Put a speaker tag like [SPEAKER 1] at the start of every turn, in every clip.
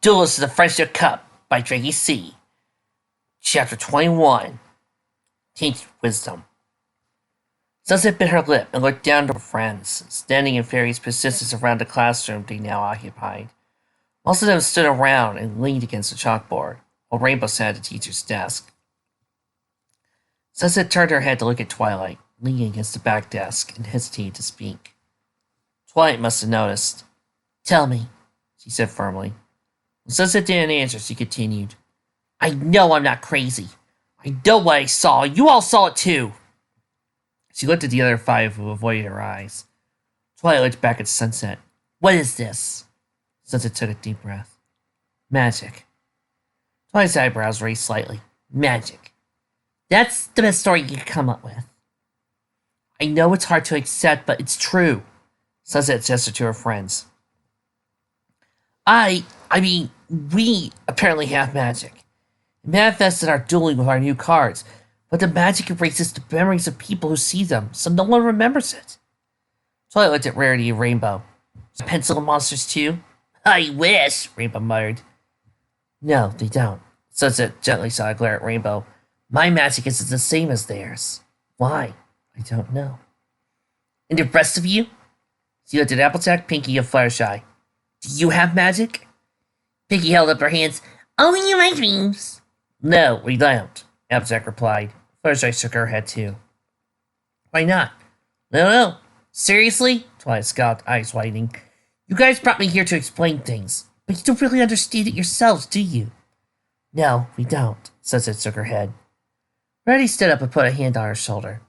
[SPEAKER 1] Duelist of the Friendship Cup by Draggy C. Chapter 21. Tainted Wisdom. Sunset bit her lip and looked down to her friends, standing in various positions around the classroom they now occupied. Most of them stood around and leaned against the chalkboard, while Rainbow sat at the teacher's desk. Sunset turned her head to look at Twilight, leaning against the back desk, and hesitated to speak. Twilight must have noticed. "Tell me," she said firmly. When Sunset didn't answer, she continued. "I know I'm not crazy. I know what I saw. You all saw it too." She looked at the other five who avoided her eyes. Twilight looked back at Sunset. "What is this?" Sunset took a deep breath. "Magic." Twilight's eyebrows raised slightly. "Magic. That's the best story you could come up with." "I know it's hard to accept, but it's true." Sunset gestured to her friends. We apparently have magic. It manifests in our dueling with our new cards, but the magic erases the memories of people who see them, so no one remembers it. Twilight looked at Rarity and Rainbow. "Pencil monsters too?" "I wish," Rainbow muttered. "No, they don't." Sunset gently shot a glare at Rainbow. "My magic isn't the same as theirs." "Why?" "I don't know." "And the rest of you?" She looked at Applejack, Pinky, and Fluttershy. "Do you have magic?" Pinky held up her hands. "Only in my dreams." "No, we don't," Applejack replied. Fluttershy shook her head too. "Why not?" No. "Seriously?" Twilight scowled, eyes widening. "You guys brought me here to explain things, but you don't really understand it yourselves, do you?" "No, we don't," Sunset shook her head. Reddy stood up and put a hand on her shoulder.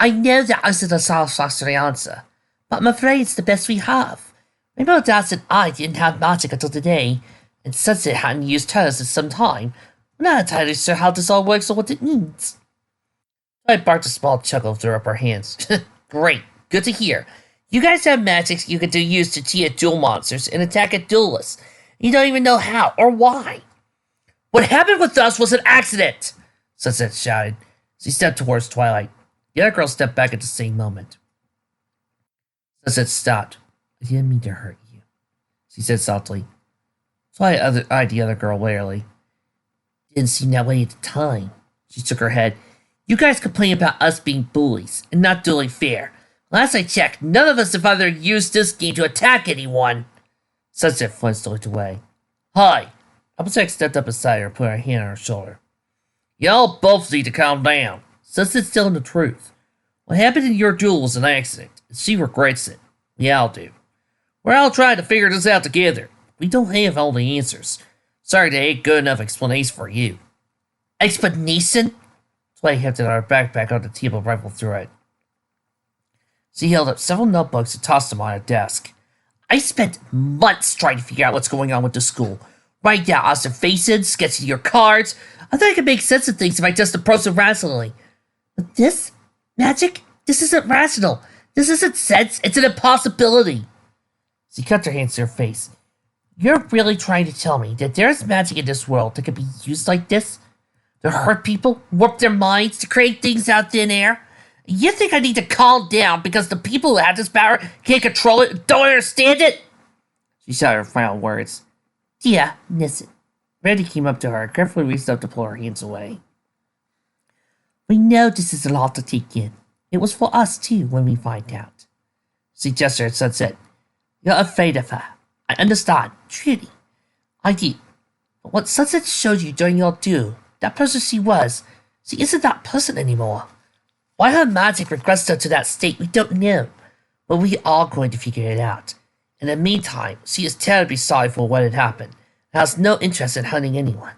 [SPEAKER 1] "I know that isn't a satisfactory answer, but I'm afraid it's the best we have. Rainbow Dash and I didn't have magic until today, and Sunset hadn't used hers in some time. We're not entirely sure how this all works or what it means." I barked a small chuckle and threw up her hands. "Great, good to hear. You guys have magics you can use to cheat at duel monsters and attack at duelists. You don't even know how or why." "What happened with us was an accident!" Sunset shouted. She stepped towards Twilight. The other girl stepped back at the same moment. Sunset stopped. "I didn't mean to hurt you," she said softly. Twilight eyed the other girl warily. "Didn't seem that way at the time." She shook her head. "You guys complain about us being bullies and not dueling fair. Last I checked, none of us have ever used this game to attack anyone." Sunset flinched and looked away. "Hi!" Applejack stepped up beside her and put her hand on her shoulder. "Y'all both need to calm down. Sunset's telling the truth. What happened in your duel was an accident, and she regrets it. We all do. We're all trying to figure this out together. We don't have all the answers. Sorry they ain't good enough explanation for you." "Explanation?" Twilight hefted her backpack on the table and rifled through it. She held up several notebooks and tossed them on her desk. "I spent months trying to figure out what's going on with the school. Writing down observations, sketching your cards. I thought I could make sense of things if I just approached it rationally. But this? Magic? This isn't rational. This isn't sense. It's an impossibility." She cupped her hands to her face. "You're really trying to tell me that there's magic in this world that can be used like this? To hurt people, warp their minds, to create things out of thin air? You think I need to calm down because the people who have this power can't control it and don't understand it?" She shouted her final words. "Dear, listen." Randy came up to her and carefully reached up to pull her hands away. "We know this is a lot to take in. It was for us too when we find out." She gestured at Sunset. "You're afraid of her. I understand, truly. I do. But what Sunset showed you during your duel, that person she isn't that person anymore. Why her magic regressed her to that state, we don't know. But we are going to figure it out. In the meantime, she is terribly sorry for what had happened, and has no interest in hurting anyone."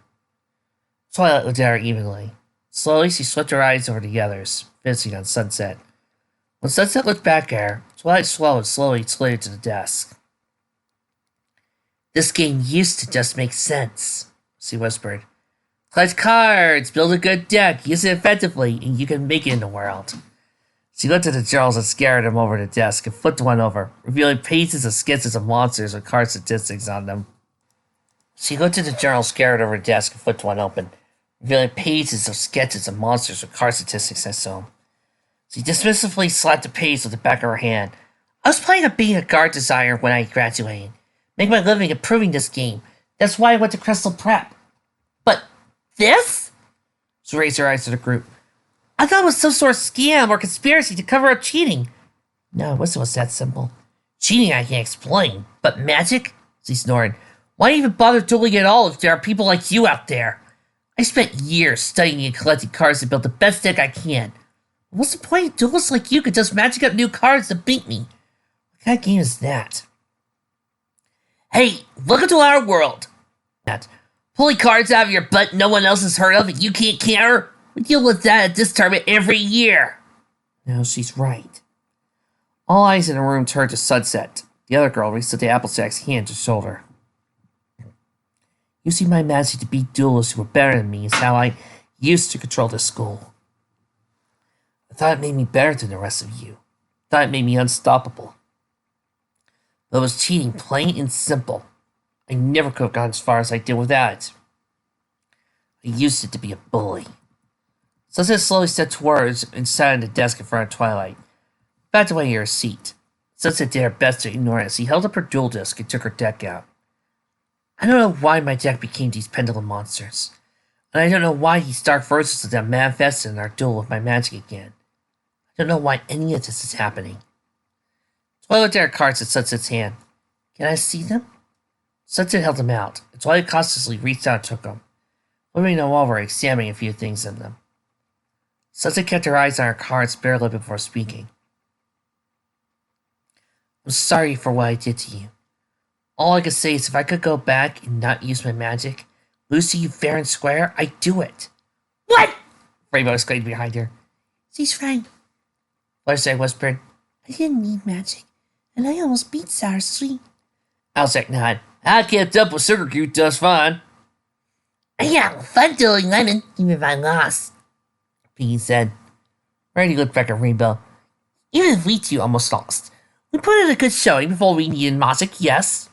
[SPEAKER 1] Twilight looked at her evenly. Slowly, she swept her eyes over the others, fixing on Sunset. When Sunset looked back at her, Twilight swallowed and slowly slid to the desk. "This game used to just make sense," she whispered. "Collect cards, build a good deck, use it effectively, and you can make it in the world." She looked at the journals and scattered them over the desk and flipped one over, revealing pages of sketches of monsters with card statistics on them. She looked at the journal scattered over the desk and flipped one open, revealing pages of sketches of monsters with card statistics next to them. She dismissively slapped the page with the back of her hand. "I was planning on being a card designer when I graduated. Make my living improving this game. That's why I went to Crystal Prep. But this? She raised her eyes to the group. I thought it was some sort of scam or conspiracy to cover up cheating. No, it wasn't that simple. Cheating I can explain, but magic? She snored. Why even bother dueling at all if there are people like you out there? I spent years studying and collecting cards to build the best deck I can. What's the point if duelists like you could just magic up new cards to beat me? What kind of game is that? Hey, welcome to our world. Pulling cards out of your butt no one else has heard of and you can't counter? We deal with that at this tournament every year. No, she's right. All eyes in the room turned to Sunset. The other girl reached the Applejack's hand to shoulder. Using my magic to beat duelists who were better than me is how I used to control this school. I thought it made me better than the rest of you. I thought it made me unstoppable. But it was cheating, plain and simple. I never could have gone as far as I did without it. I used it to be a bully. Sunset slowly stepped towards and sat at the desk in front of Twilight, backed away to her seat. Sunset did her best to ignore it as he held up her duel disc and took her deck out. I don't know why my deck became these pendulum monsters, and I don't know why these dark versions of them manifested in our duel with my magic again. I don't know why any of this is happening. Twilight looked at her cards in Sunset's hand. Can I see them? Sunset held them out, and Twilight cautiously reached out and took them, flipping them over and examining a few things in them. Sunset kept her eyes on her cards barely before speaking. I'm sorry for what I did to you. All I can say is if I could go back and not use my magic, lose to you fair and square, I'd do it. What? Rainbow exclaimed behind her. She's right. Fluttershy whispered. I didn't need magic, and I almost beat Sour Sweet. Alzak nodded. I kept up with Sugar Cute just fine. I had fun dueling Lemon, even if I lost, Pinky said. Randy looked back at Rainbow. Even if we two almost lost, we put in a good showing before we needed magic, yes?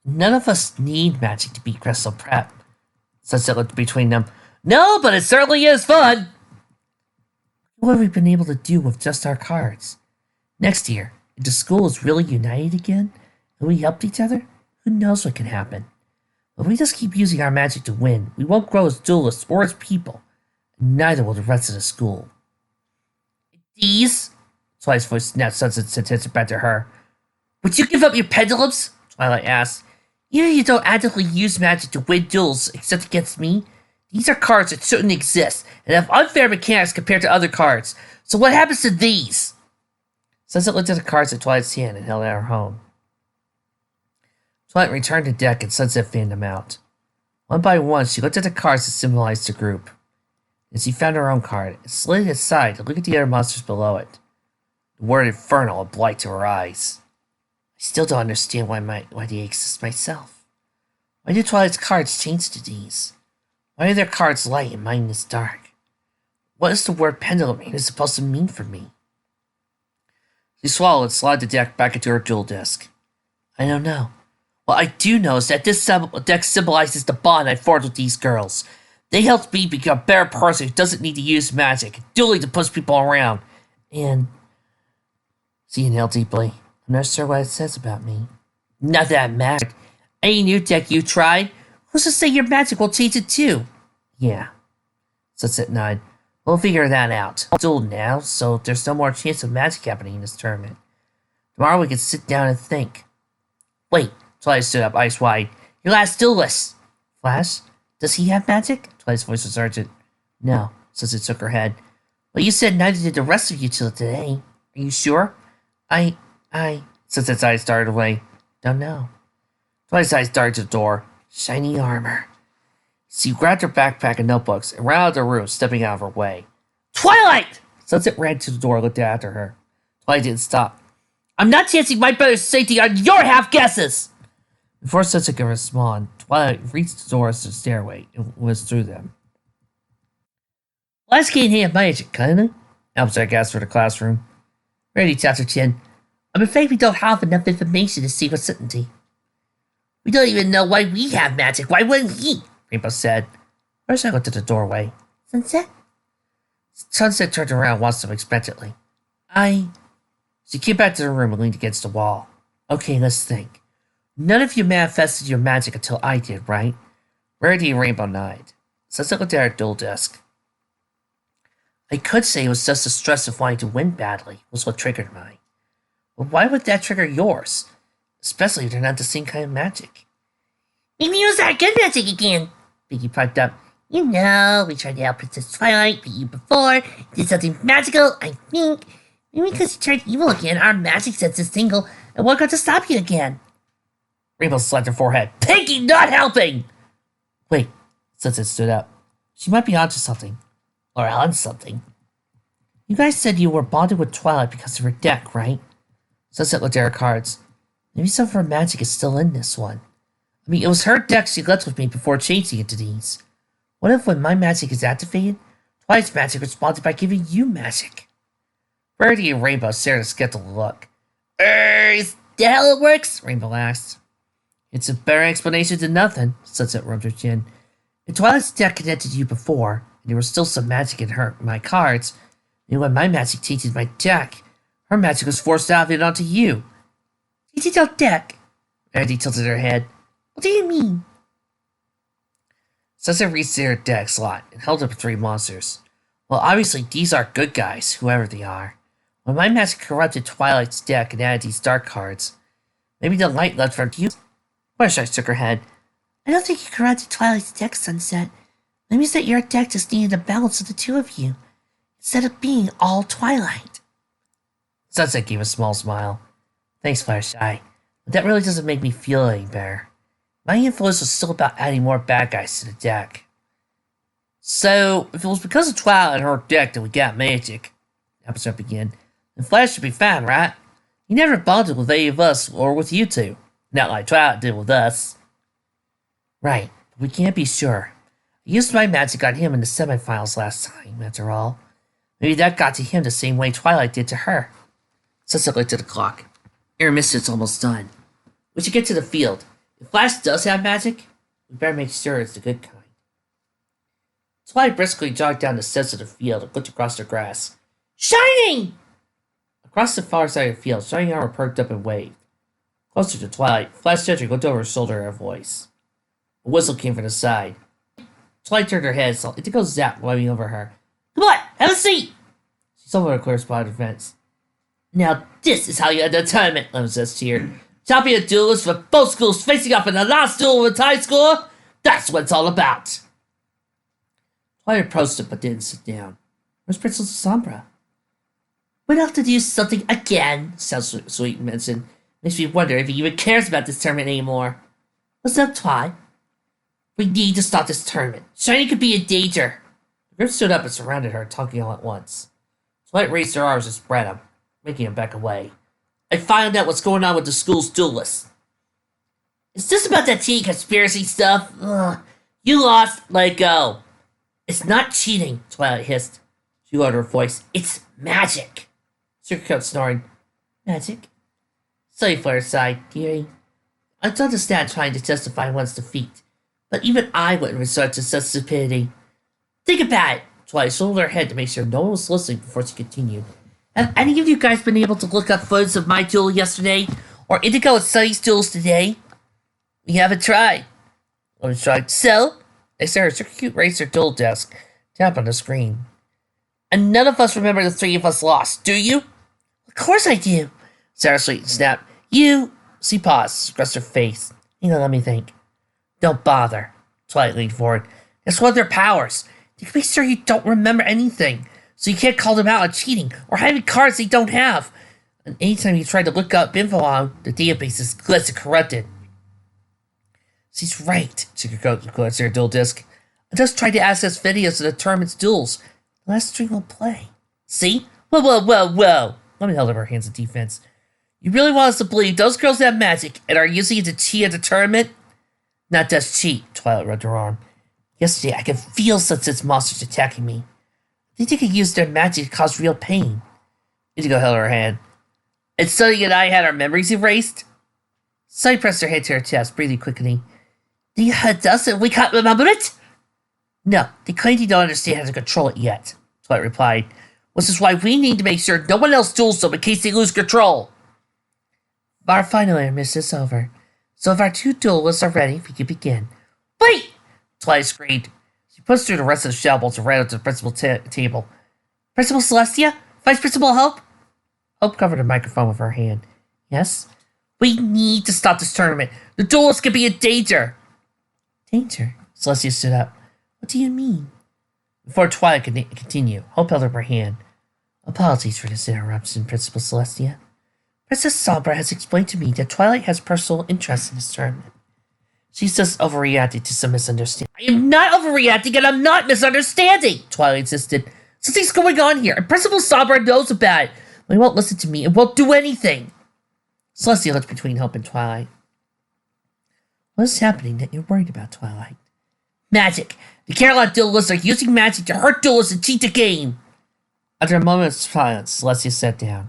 [SPEAKER 1] None of us need magic to beat Crystal Prep. Sunset looked between them. No, but it certainly is fun. What have we been able to do with just our cards? Next year, if the school is really united again, and we helped each other, who knows what can happen? But if we just keep using our magic to win, we won't grow as duelists or as people, and neither will the rest of the school. These? Twilight's voice snapped Sunset's attention back to her. Would you give up your pendulums? Twilight asked. Even if you don't actively use magic to win duels except against me, these are cards that shouldn't exist and have unfair mechanics compared to other cards. So what happens to these? Sunset looked at the cards in Twilight's hand and held out her own. Twilight returned the deck and Sunset fanned them out. One by one, she looked at the cards that symbolized the group. Then she found her own card and slid it aside to look at the other monsters below it. The word infernal a blight to her eyes. I still don't understand why they exist myself. Why did Twilight's cards change to these? Why are their cards light and mine is dark? What is the word pendulum even supposed to mean for me? She swallowed and slid the deck back into her duel disc. I don't know. What I do know is that this deck symbolizes the bond I forged with these girls. They helped me become a better person who doesn't need to use magic, dueling to push people around. And she inhaled deeply. I'm not sure what it says about me. Not that it mattered. Any new deck you tried, who's to say your magic will change it too? Yeah. Sunset nodded. We'll figure that out. It's duel now, so there's no more chance of magic happening in this tournament. Tomorrow we can sit down and think. Wait, Twilight stood up, eyes wide. Your last duelist! Flash, does he have magic? Twilight's voice was urgent. No, Sunset shook her head. Well, you said neither did the rest of you till today. Are you sure? Sunset's eyes darted away. Don't know. Twilight's eyes darted to the door. Shiny armor. She grabbed her backpack and notebooks and ran out of the room, stepping out of her way. Twilight! Sunset ran to the door and looked after her. Twilight didn't stop. I'm not chancing my better safety on your half-guesses! Before Sunset could respond, Twilight reached the doors to the stairway and was through them. Last can't have magic, kinda? Applejack asked for the classroom. Randy tapped her chin. I'm afraid we don't have enough information to see with certainty. We don't even know why we have magic. Why wouldn't he? Rainbow said. First I looked at the doorway. Sunset? Sunset turned around and watched them expectantly. She came back to the room and leaned against the wall. Okay, let's think. None of you manifested your magic until I did, right? Rarity and Rainbow nodded. Sunset looked at her duel desk. I could say it was just the stress of wanting to win badly was what triggered mine. But why would that trigger yours? Especially if they're not the same kind of magic.
[SPEAKER 2] Maybe it was our good magic again,
[SPEAKER 1] Biggie piped up.
[SPEAKER 2] You know, we tried to help Princess Twilight beat you before, did something magical, I think. Maybe because you turned evil again, our magic senses tingle, and we're going to stop you again.
[SPEAKER 1] Rainbow slapped her forehead. Pinky not helping! Wait, Sunset stood up. She might be onto something. Or on something. You guys said you were bonded with Twilight because of her deck, right? Sunset looked at her cards. Maybe some of her magic is still in this one. I mean, it was her deck she left with me before changing it to these. What if when my magic is activated, Twilight's magic responds by giving you magic? Rarity and Rainbow stared a skeptical look.
[SPEAKER 2] Is that how it works? Rainbow asked.
[SPEAKER 1] It's a better explanation than nothing, Sunset rubbed her chin. If Twilight's deck connected to you before, and there was still some magic in my cards, and when my magic tainted my deck, her magic was forced out of it onto you.
[SPEAKER 2] Tainted your deck?
[SPEAKER 1] Rarity tilted her head.
[SPEAKER 2] What do you mean?
[SPEAKER 1] Sunset reached her deck slot and held up 3 monsters. Well, obviously, these are good guys, whoever they are. When my magic corrupted Twilight's deck and added these dark cards, maybe the light left from you. Fluttershy shook her head.
[SPEAKER 2] I don't think you corrupted Twilight's deck, Sunset. That means that your deck just needed a balance of the two of you, instead of being all Twilight.
[SPEAKER 1] Sunset gave a small smile. Thanks, Fluttershy, but that really doesn't make me feel any better. My influence was still about adding more bad guys to the deck. So, if it was because of Twilight and her deck that we got magic, the episode began, then Flash should be fine, right? He never bonded with any of us or with you two. Not like Twilight did with us. Right, but we can't be sure. I used my magic on him in the semifinals last time, after all. Maybe that got to him the same way Twilight did to her. Sunset looked at the clock. It's almost done. We should get to the field. If Flash does have magic, we better make sure it's the good kind. Twilight briskly jogged down the steps of the field and looked across the grass.
[SPEAKER 2] Shining!
[SPEAKER 1] Across the far side of the field, Shining Armor perked up and waved. Closer to Twilight, Flash Cedric looked over her shoulder at a voice. A whistle came from the side. Twilight turned her head, saw Indigo Zap waving over her.
[SPEAKER 2] Come on, have a seat!
[SPEAKER 1] She saw over a clear spot of the fence.
[SPEAKER 2] Now this is how you end the tournament, Lemon says cheered.
[SPEAKER 1] Champion duelists for both schools facing off in the last duel with a tie score? That's what it's all about! Twilight approached him but didn't sit down. Where's Princess Sombra?
[SPEAKER 2] We'll have to do something again,
[SPEAKER 1] sounds sweet and mentioned. Makes me wonder if he even cares about this tournament anymore.
[SPEAKER 2] What's up, Twi?
[SPEAKER 1] We need to stop this tournament. Shiny could be in danger. The group stood up and surrounded her, talking all at once. Twilight raised her arms and spread them, making him back away. I found out what's going on with the school's duelists.
[SPEAKER 2] Is this about that teen conspiracy stuff?
[SPEAKER 1] Ugh. You lost. Let go. It's not cheating, Twilight hissed. She lowered her voice. It's magic. Sugarcoat snoring.
[SPEAKER 2] Magic?
[SPEAKER 1] Sorry, Fluttershy, dearie. I understand trying to justify one's defeat, but even I wouldn't resort to such stupidity. Think about it. Twilight shouldered her head to make sure no one was listening before she continued. Have any of you guys been able to look up footage of my duel yesterday, or Indigo and Sunny's duels today? We haven't tried. I tried. So? I saw her Sugarcoat raise her duel desk, tap on the screen. And none of us remember the 3 of us lost, do you?
[SPEAKER 2] Of course I do.
[SPEAKER 1] Sarah Sweet snapped. You. She paused, scratched her face. Let me think. Don't bother. Twilight leaned forward. That's one of their powers. They can make sure you don't remember anything, so you can't call them out on cheating or having cards they don't have. And anytime you try to look up info on the database is glitched and corrupted. She's right, Sugarcoat glanced at her duel disc. I just tried to access videos of the tournament's duels. The last stream will play. See? Whoa. Lemon held up her hands in defense. You really want us to believe those girls have magic and are using it to cheat at the tournament? Not just cheat, Twilight rubbed her arm. Yesterday, I could feel Sunset's monsters attacking me. I think they could use their magic to cause real pain. Indigo held her hand. And Sunny and I had our memories erased? Sunny pressed her head to her chest, breathing quickly.
[SPEAKER 2] You hurt us and we can't remember it?
[SPEAKER 1] No, they claim they don't understand how to control it yet, Twilight replied. Which is why we need to make sure no one else duels them in case they lose control. Our final intermission is over. So if our two duelists are ready, we can begin. Wait! Twilight screamed. She pushed through the rest of the shambles and ran up to the principal table. Principal Celestia? Vice Principal Hope? Hope covered the microphone with her hand. Yes? We need to stop this tournament. The duelists could be in danger. Danger? Celestia stood up. What do you mean? Before Twilight could continue, Hope held up her hand. Apologies for this interruption, Principal Celestia. Princess Sombra has explained to me that Twilight has personal interest in this tournament. She's just overreacting to some misunderstanding. I am not overreacting and I'm not misunderstanding, Twilight insisted. Something's going on here, and Principal Sombra knows about it, but he won't listen to me and won't do anything. Celestia looked between Hope and Twilight. What is happening that you're worried about, Twilight? Magic. The Caroline duelists are using magic to hurt duelists and cheat the game. After a moment of silence, Celestia sat down.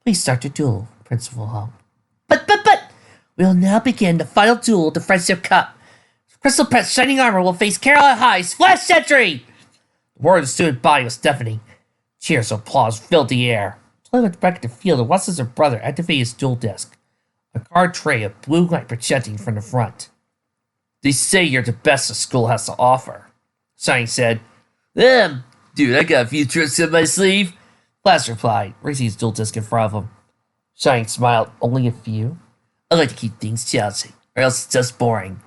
[SPEAKER 1] Please start the duel, Principal Hope. But! We will now begin the final duel of the Friendship Cup. Crystal Pet's shining armor will face Caroline High's Flash Sentry! The roar of the student body was deafening. Cheers of applause filled the air. Twilight went back to the field and watched as her brother activated his duel disc. A card tray of blue light projecting from the front. They say you're the best the school has to offer, Shining said. Dude, I got a few tricks in my sleeve. Flash replied, raising his duel disc in front of him. Shining smiled. Only a few? I like to keep things challenging, or else it's just boring.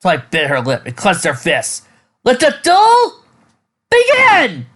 [SPEAKER 1] Twilight bit her lip and clenched her fists. Let the duel begin!